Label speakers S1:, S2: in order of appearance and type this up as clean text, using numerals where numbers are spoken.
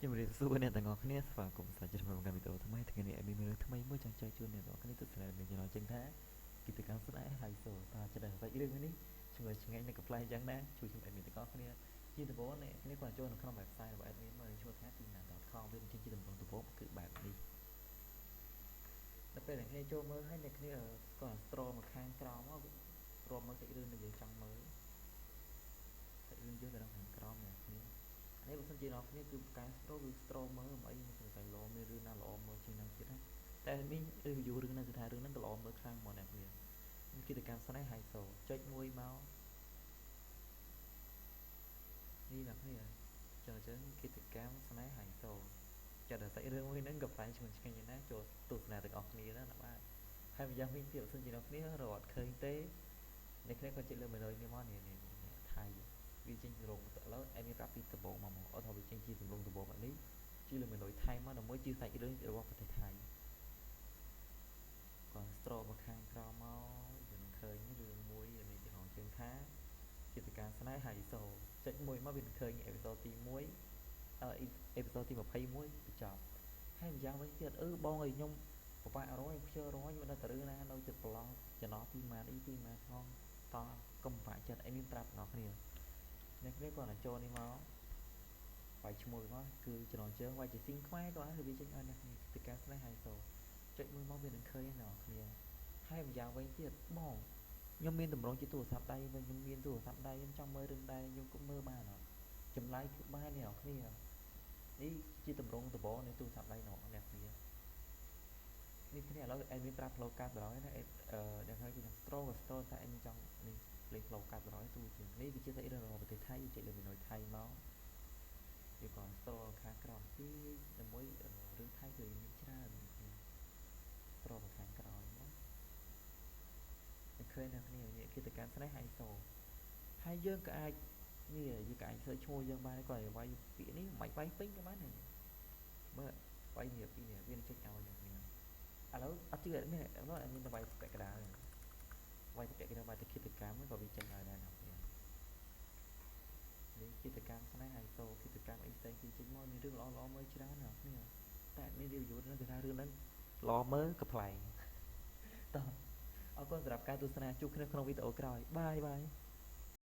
S1: ជំរាបសួរអ្នកទាំងអស់គ្នាស្វាគមន៍សាជាថ្មីមកកាន់វីដេអូថ្មីថ្ងៃនេះមានរឿងថ្មីមួយចង់ចែកជូនអ្នកទាំងអស់គ្នាទស្សនានឹងចំណងជើងថាគិតកម្មស្នេហ៍ហៃសូតើចំណេះសាច់រឿងនេះឆ្ងល់ឆ្ងាញ់និងកំប្លែងយ៉ាងណាជួយជំរុញអ្នកទាំងអស់គ្នាជាដំបូងអ្នកគ្នាគាត់ចូលនៅក្នុង website របស់ admin មកឈ្មោះថា tina.com វាជាដំបូងគឺបែបនេះដល់ពេលអ្នកគ្នាចូលមើលហើយអ្នកគ្នាគាត់ scroll មកខាងក្រោមមករួមមើលសាច់រឿងដែលយើងចង់មើលសាច់រឿងយើងនៅខាងក្រោមអ្នកគ្នានេះបើសិនជាអ្នកគ្នាគឺការ scroll គឺ scroll មើលអីមិនតែល្អមានរឿងណាល្អមើលជាងនឹងទៀតណាតែនេះ review រឿងហ្នឹងគឺថារឿងហ្នឹងក៏ល្អមើលខ្លាំងហ្មងអ្នកគ្នាគិតកម្មស្នេហ៍ហៃសូចុចមួយមកនេះអ្នកគ្នាចូលជើងគិតកម្មស្នេហ៍ហៃសូចាត់តែសាច់រឿងមួយហ្នឹងក៏ផ្សាយឈ្មោះឆ្ងាញ់យ៉ាងណាចូលទស្សនាទាំងអស់គ្នាណាបាទហើយម្យ៉ាងវិញទៀតបើសិនជាអ្នកគ្នារត់ឃើញទេអ្នកគ្នាក៏ចុចលើមេនុយនេះមកនេះថៃវាចេញរងឥឡូវឯមានប្រាប់ពីដំបងមកអត់ថាវាចេញជាទម្រង់ដំបងបែបនេះជាលើមេនុយថៃមកដើម្បីជាសាច់រឿងរបស់ប្រទេសថៃគាត់ scroll មកខាងក្រោមមកយើងនឹងឃើញរឿងមួយនេះចំណងជើងថាគិតកម្មស្នេហ៍ហៃសូចុចមួយមកវានឹងឃើញអេពីសូតទី1អេពីសូតទី21បញ្ចប់ហើយម្យ៉ាងវិញទៀតបងអើយខ្ញុំបបាក់រយខ្ជិលរយមិនដឹងតរឿងណានៅចិត្តប្រឡងចំណោះពីម៉ានអីពីម៉ានផងតកុំបាក់ចិត្តឯមានប្រាប់បងប្អូនអ្នកគ្នាគាត់ទៅចូលនេះមកវាយឈ្មោះមកគឺចំណងជើងវាយជាស៊ីងខ្មែរក៏អាចវាចេញឲ្យអ្នកគ្នាគិតកម្មស្នេហ៍ហៃសូចុចមួយមកវានឹងឃើញអ្នកគ្នាហើយម្យ៉ាងវិញទៀតបងខ្ញុំមានតម្រងជាទូរស័ព្ទដៃវិញខ្ញុំមានទូរស័ព្ទដៃខ្ញុំចង់មើលរឿងដែរខ្ញុំក៏មើលបានចម្លើយគឺបានអ្នកគ្នានេះជាតម្រងដំបងនៃទូរស័ព្ទដៃអ្នកគ្នានេះគ្នាឥឡូវអេមីប្រាប់ផ្លូវកាត់ដល់ហើយណាអ្នកហើយគឺ scroll តែអេមីចង់នេះលេខផ្លូវកាត់ដល់ទូជាងនេះគឺជាសាច់រឿងរបស់ប្រទេសថៃចេញលើមីនុយថៃមកវាcòn scroll ខាងក្រោមទីដើម្បីរឿងថៃគឺមានច្រើនគ្នា scroll មកខាងក្រោមមកឃើញអ្នកគ្នានេះគិតកម្មស្នេហ៍ហៃសូហើយយើងក៏អាចនេះយើងក៏អាចធ្វើឈ្មោះយើងបានគាត់ឲ្យវាយពាក្យនេះមិនវាយពេញក៏បានដែរមើលវាយនេះពីនេះវាចេញឲ្យអ្នកគ្នាឥឡូវអត់ជឿមានឥឡូវមានតែវាយពាក់កណ្ដាលវាយពាក់កណ្ដាលវាយតែគិតកម្មក៏វាចេញឲ្យដែរអ្នកគ្នានេះគិតកម្មស្នេហ៍ហៃសូគិតកម្មអីផ្សេងពីចេញមកមានរឿងល្អៗមើលច្រើនអ្នកគ្នាតែមាន review ហ្នឹងគឺថារឿងហ្នឹងល្អមើលកំ pl ែងតោះអរគុណសម្រាប់ការទស្សនាជួបគ្នាក្នុងវីដេអូក្រោយបាយ